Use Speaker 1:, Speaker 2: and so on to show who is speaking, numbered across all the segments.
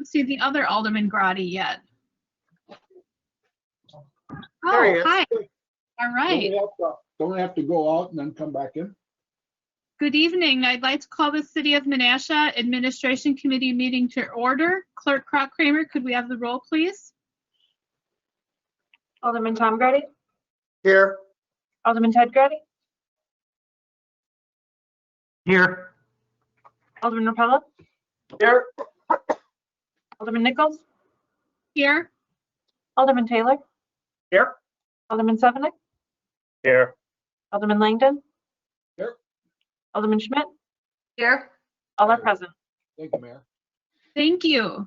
Speaker 1: see the other Alderman Grotti yet.
Speaker 2: There he
Speaker 1: Oh,
Speaker 2: is.
Speaker 1: hi. All right.
Speaker 3: Don't have to go out and then come back in.
Speaker 1: Good evening. I'd like to call the City of Menasha Administration Committee meeting to order. Clerk Kramer, could we have the roll, please?
Speaker 4: Alderman Tom Grotti,
Speaker 2: Here.
Speaker 4: Alderman Ted Grotti,
Speaker 2: Here.
Speaker 4: Alderman Rapella,
Speaker 2: Here.
Speaker 4: Alderman Nichols,
Speaker 1: Here.
Speaker 4: Alderman Taylor,
Speaker 2: Here.
Speaker 4: Alderman Sevenik,
Speaker 2: Here.
Speaker 4: Alderman Langdon,
Speaker 3: Here.
Speaker 4: Alderman Schmidt,
Speaker 5: Here.
Speaker 4: all are present.
Speaker 3: Thank you, Mayor.
Speaker 1: Thank you.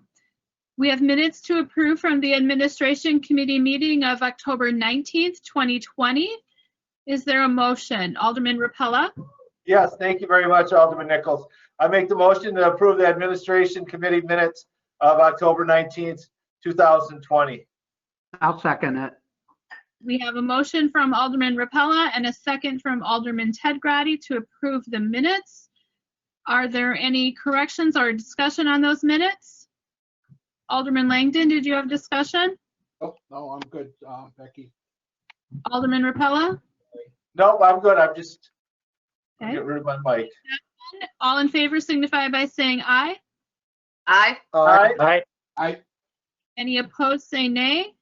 Speaker 1: We have minutes to approve from the Administration Committee meeting of October 19th, 2020. Is there a motion? Alderman Rapella?
Speaker 2: Yes, thank you very much, Alderman Nichols. I make the motion to approve the Administration Committee minutes of October 19th, 2020.
Speaker 6: I'll second it.
Speaker 1: We have a motion from Alderman Rapella and a second from Alderman Ted Grotti to approve the minutes. Are there any corrections or discussion on those minutes? Alderman Langdon, did you have discussion?
Speaker 3: Oh, no, I'm good, Becky.
Speaker 1: Alderman Rapella?
Speaker 2: No, I'm good. I'm just
Speaker 1: Okay.
Speaker 2: get rid of my mic.
Speaker 1: All in favor signify by saying aye.
Speaker 5: Aye.
Speaker 2: Aye.
Speaker 1: Any opposed say nay.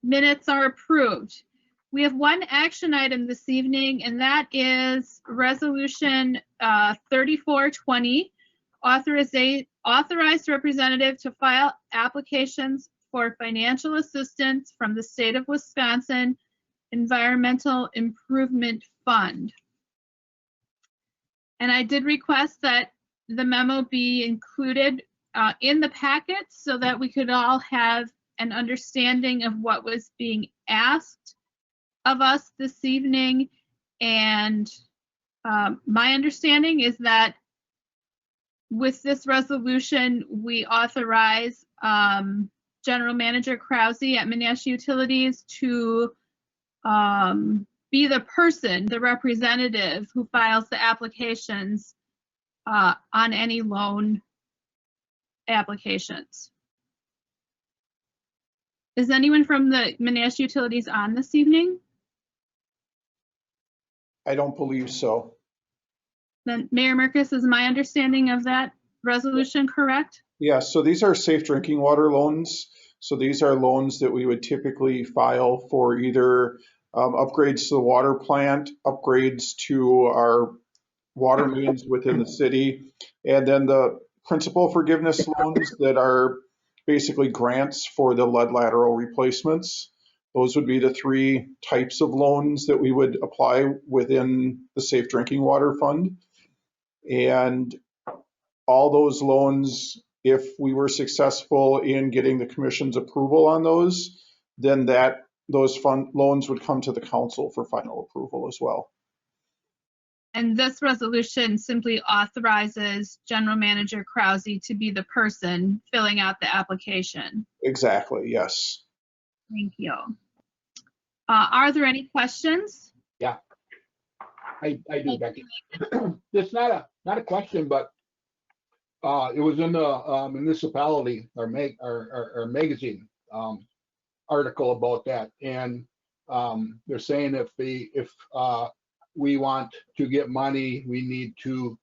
Speaker 1: Minutes are approved. We have one action item this evening, and that is Resolution 3420, authorized representative to file applications for financial assistance from the State of Wisconsin Environmental Improvement Fund. And I did request that the memo be included in the packet so that we could all have an understanding of what was being asked of us this evening. And my understanding is that with this resolution, we authorize General Manager Krause at Menasha Utilities to be the person, the representative who files the applications on any loan applications. Is anyone from the Menasha Utilities on this evening?
Speaker 3: I don't believe so.
Speaker 1: Then Mayor Merkis, is my understanding of that resolution correct?
Speaker 7: Yeah, so these are safe drinking water loans. So these are loans that we would typically file for either upgrades to the water plant, upgrades to our water mains within the city, and then the principal forgiveness loans that are basically grants for the lead lateral replacements. Those would be the three types of loans that we would apply within the Safe Drinking Water Fund. And all those loans, if we were successful in getting the commission's approval on those, then those loans would come to the council for final approval as well.
Speaker 1: And this resolution simply authorizes General Manager Krause to be the person filling out the application.
Speaker 7: Exactly, yes.
Speaker 1: Thank you. Are there any questions?
Speaker 3: Yeah, I do, Becky. It's not a question, but it was in the municipality or magazine article about that, and they're saying if we want to get money, we need to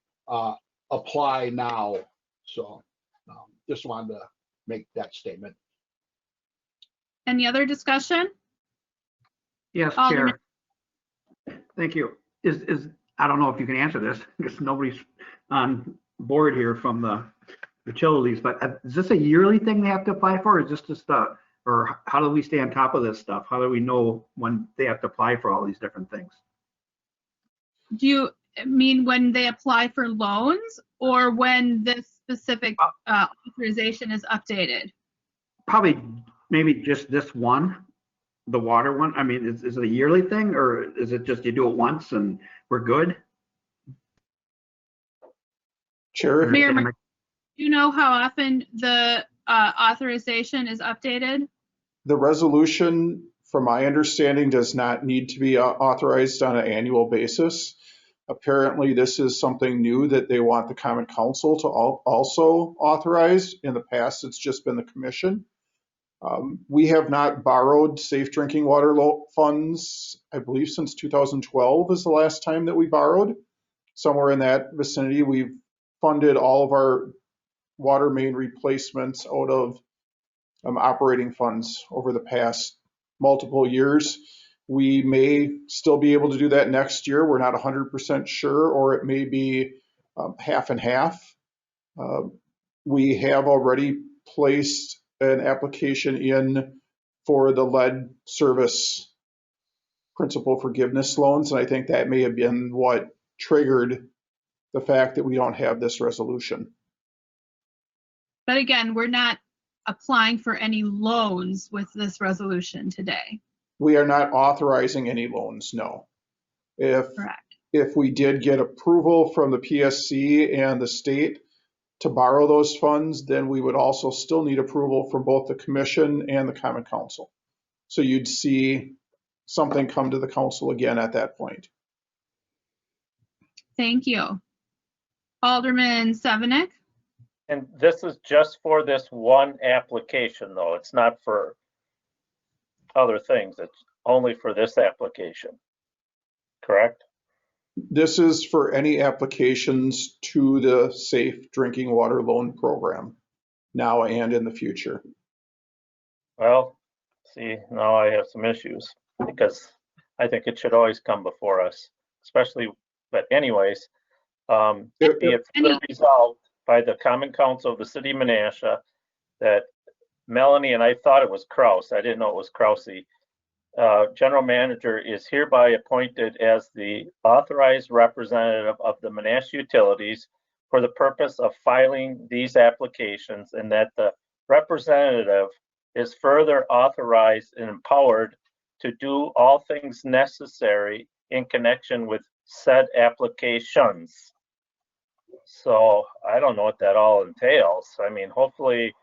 Speaker 3: apply now. So just wanted to make that statement.
Speaker 1: Any other discussion?
Speaker 6: Yes,
Speaker 1: Alderman.
Speaker 6: Chair. Thank you. I don't know if you can answer this because nobody's on board here from the utilities, but is this a yearly thing they have to apply for? Or is this just or how do we stay on top of this stuff? How do we know when they have to apply for all these different things?
Speaker 1: Do you mean when they apply for loans or when this specific authorization is updated?
Speaker 6: Probably maybe just this one, the water one. I mean, is it a yearly thing or is it just you do it once and we're good?
Speaker 7: Chair?
Speaker 1: Mayor, do you know how often the authorization is updated?
Speaker 7: The resolution, from my understanding, does not need to be authorized on an annual basis. Apparently, this is something new that they want the Common Council to also authorize. In the past, it's just been the commission. We have not borrowed safe drinking water funds, I believe, since 2012 is the last time that we borrowed. Somewhere in that vicinity, we've funded all of our water main replacements out of operating funds over the past multiple years. We may still be able to do that next year. We're not 100% sure, or it may be half and half. We have already placed an application in for the lead service principal forgiveness loans, and I think that may have been what triggered the fact that we don't have this resolution.
Speaker 1: But again, we're not applying for any loans with this resolution today.
Speaker 7: We are not authorizing any loans, no.
Speaker 1: Correct.
Speaker 7: If we did get approval from the PSC and the state to borrow those funds, then we would also still need approval from both the commission and the Common Council. So you'd see something come to the council again at that point.
Speaker 1: Thank you. Alderman Sevenick?
Speaker 8: And this is just for this one application, though. It's not for other things. It's only for this application, correct?
Speaker 7: This is for any applications to the Safe Drinking Water Loan Program, now and in the future.
Speaker 8: Well, see, now I have some issues because I think it should always come before us, especially, but anyways, be it further resolved by the Common Council of the City of Menasha that Melanie, and I thought it was Kraus, I didn't know it was Krause, General Manager is hereby appointed as the authorized representative of the Menasha Utilities for the purpose of filing these applications, and that the representative is further authorized and empowered to do all things necessary in connection with said applications. So I don't know what that all entails. I mean, hopefully,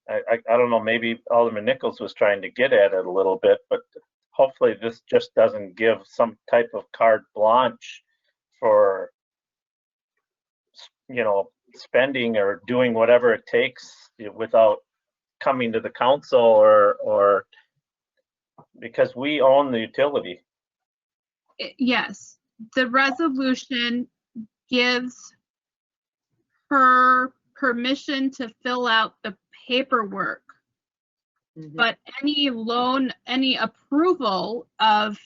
Speaker 8: I don't know, maybe Alderman Nichols was trying to get at it a little bit, but hopefully this just doesn't give some type of carte blanche for, you know, spending or doing whatever it takes without coming to the council or because we own the utility.
Speaker 1: Yes, the resolution gives her permission to fill out the paperwork. But any loan, any approval of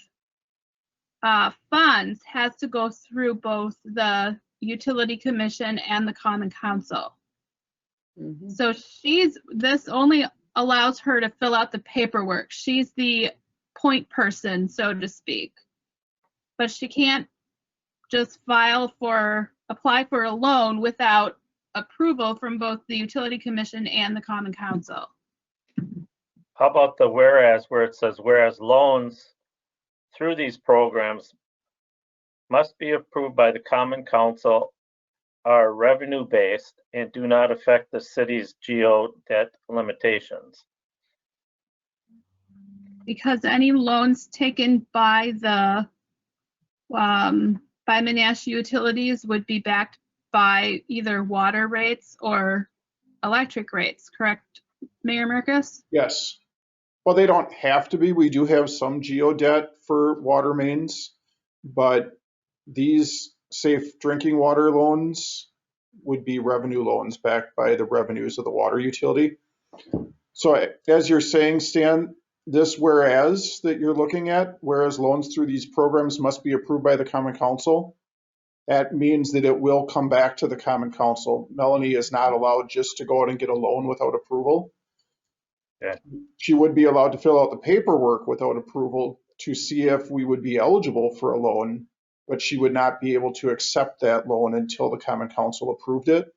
Speaker 1: funds has to go through both the Utility Commission and the Common Council. So this only allows her to fill out the paperwork. She's the point person, so to speak. But she can't just apply for a loan without approval from both the Utility Commission and the Common Council.
Speaker 8: How about the whereas, where it says, whereas loans through these programs must be approved by the Common Council, are revenue-based, and do not affect the city's geo debt limitations?
Speaker 1: Because any loans taken by the by Menasha Utilities would be backed by either water rates or electric rates, correct, Mayor Marcus?
Speaker 7: Yes. Well, they don't have to be. We do have some geo debt for water mains, but these safe drinking water loans would be revenue loans backed by the revenues of the water utility. So as you're saying, Stan, this whereas that you're looking at, whereas loans through these programs must be approved by the Common Council, that means that it will come back to the Common Council. Melanie is not allowed just to go out and get a loan without approval.
Speaker 8: Okay.
Speaker 7: She would be allowed to fill out the paperwork without approval to see if we would be eligible for a loan, but she would not be able to accept that loan until the Common Council approved it.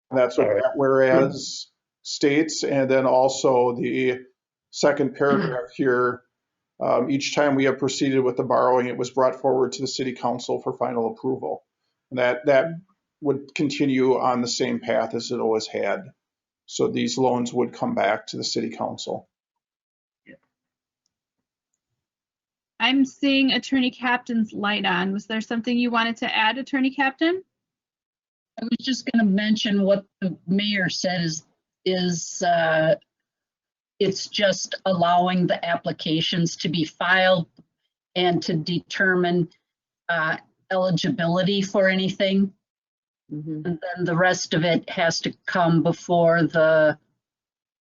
Speaker 7: And that's what that whereas states. And then also the second paragraph here, each time we have proceeded with the borrowing, it was brought forward to the City Council for final approval. And that would continue on the same path as it always had. So these loans would come back to the City Council.
Speaker 1: I'm seeing Attorney Captain's light on. Was there something you wanted to add, Attorney Captain?
Speaker 9: I was just going to mention what the mayor said is it's just allowing the applications to be filed and to determine eligibility for anything. And then the rest of it has to come before the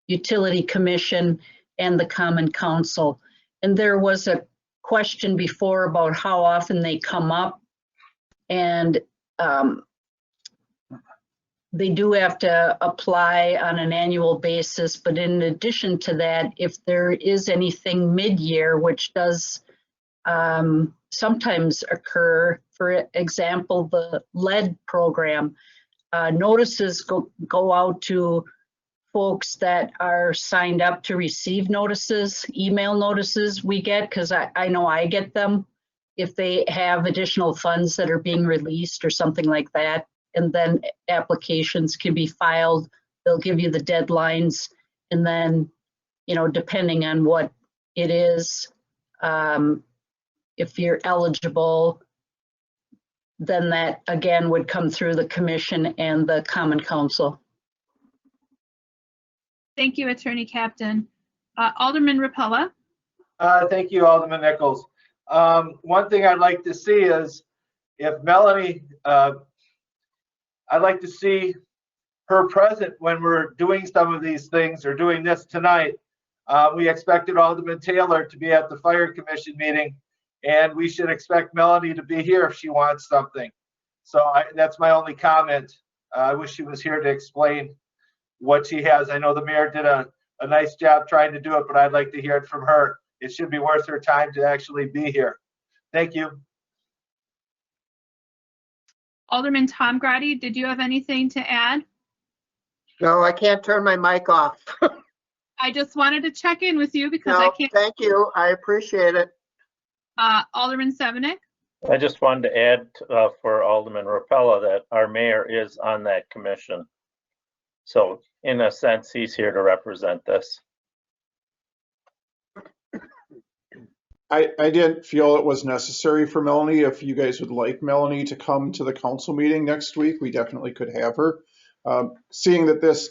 Speaker 9: Utility Commission and the Common Council. And there was a question before about how often they come up. And they do have to apply on an annual basis, but in addition to that, if there is anything mid-year, which does sometimes occur, for example, the lead program, notices go out to folks that are signed up to receive notices, email notices we get, because I know I get them if they have additional funds that are being released or something like that. And then applications can be filed. They'll give you the deadlines. And then, you know, depending on what it is, if you're eligible, then that again would come through the commission and the Common Council.
Speaker 1: Thank you, Attorney Captain. Alderman Rapella.
Speaker 2: Thank you, Alderman Nichols. One thing I'd like to see is if Melanie, I'd like to see her present when we're doing some of these things or doing this tonight. We expected Alderman Taylor to be at the Fire Commission meeting, and we should expect Melanie to be here if she wants something. So that's my only comment. I wish she was here to explain what she has. I know the mayor did a nice job trying to do it, but I'd like to hear it from her. It should be worth her time to actually be here. Thank you.
Speaker 1: Alderman Tom Grady, did you have anything to add?
Speaker 10: No, I can't turn my mic off.
Speaker 1: I just wanted to check in with you because I
Speaker 10: No,
Speaker 1: can't.
Speaker 10: thank you. I appreciate it.
Speaker 1: Alderman Sevenik.
Speaker 8: I just wanted to add for Alderman Rapella that our mayor is on that commission. So in a sense, he's here to represent this.
Speaker 7: I didn't feel it was necessary for Melanie. If you guys would like Melanie to come to the council meeting next week, we definitely could have her. Seeing that this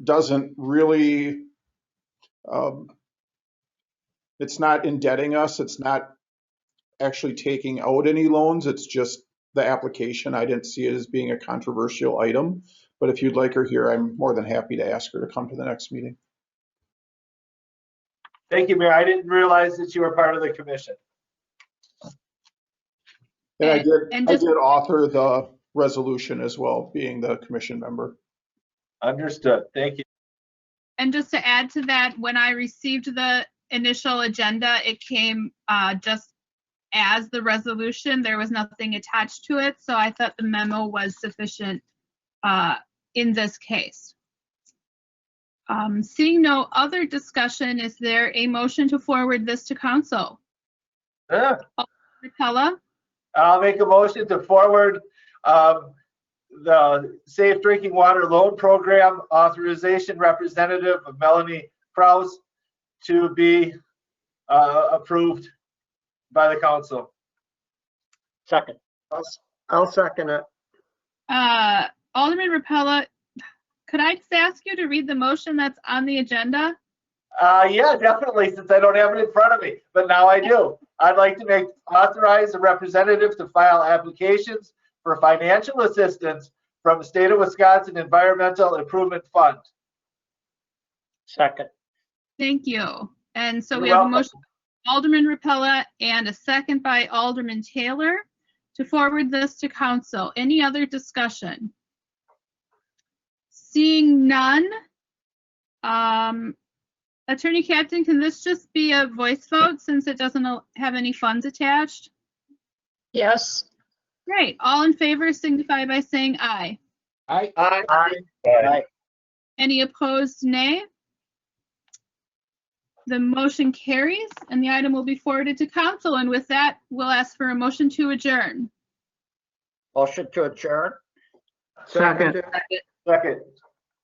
Speaker 7: doesn't really, it's not indebting us, it's not actually taking out any loans, it's just the application. I didn't see it as being a controversial item, but if you'd like her here, I'm more than happy to ask her to come to the next meeting.
Speaker 2: Thank you, Mayor. I didn't realize that you were part of the commission.
Speaker 7: And I did author the resolution as well, being the commission member.
Speaker 2: Understood. Thank you.
Speaker 1: And just to add to that, when I received the initial agenda, it came just as the resolution. There was nothing attached to it, so I thought the memo was sufficient in this case. Seeing no other discussion, is there a motion to forward this to council? Rapella.
Speaker 2: I'll make a motion to forward the Safe Drinking Water Loan Program authorization representative of Melanie Krause to be approved by the council.
Speaker 10: Second. I'll second it.
Speaker 1: Alderman Rapella, could I just ask you to read the motion that's on the agenda?
Speaker 2: Yeah, definitely, since I don't have it in front of me, but now I do. I'd like to authorize a representative to file applications for financial assistance from the State of Wisconsin Environmental Improvement Fund.
Speaker 10: Second.
Speaker 1: Thank you. And so
Speaker 2: You're
Speaker 1: we have
Speaker 2: welcome.
Speaker 1: a motion by Alderman Rapella and a second by Alderman Taylor to forward this to council. Any other discussion? Seeing none, Attorney Captain, can this just be a voice vote since it doesn't have any funds attached?
Speaker 9: Yes.
Speaker 1: Great. All in favor signify by saying aye.
Speaker 3: Aye.
Speaker 10: Aye.
Speaker 1: Any opposed, nay? The motion carries and the item will be forwarded to council. And with that, we'll ask for a motion to adjourn.
Speaker 10: Motion to adjourn.
Speaker 6: Second.
Speaker 2: Second.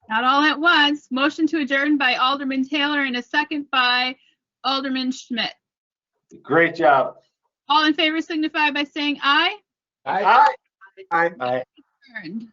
Speaker 1: Not all at once. Motion to adjourn by Alderman Taylor and a second by Alderman Schmidt.
Speaker 2: Great job.
Speaker 1: All in favor signify by saying aye.
Speaker 3: Aye.
Speaker 2: Aye.
Speaker 10: Aye.
Speaker 1: Adjourned.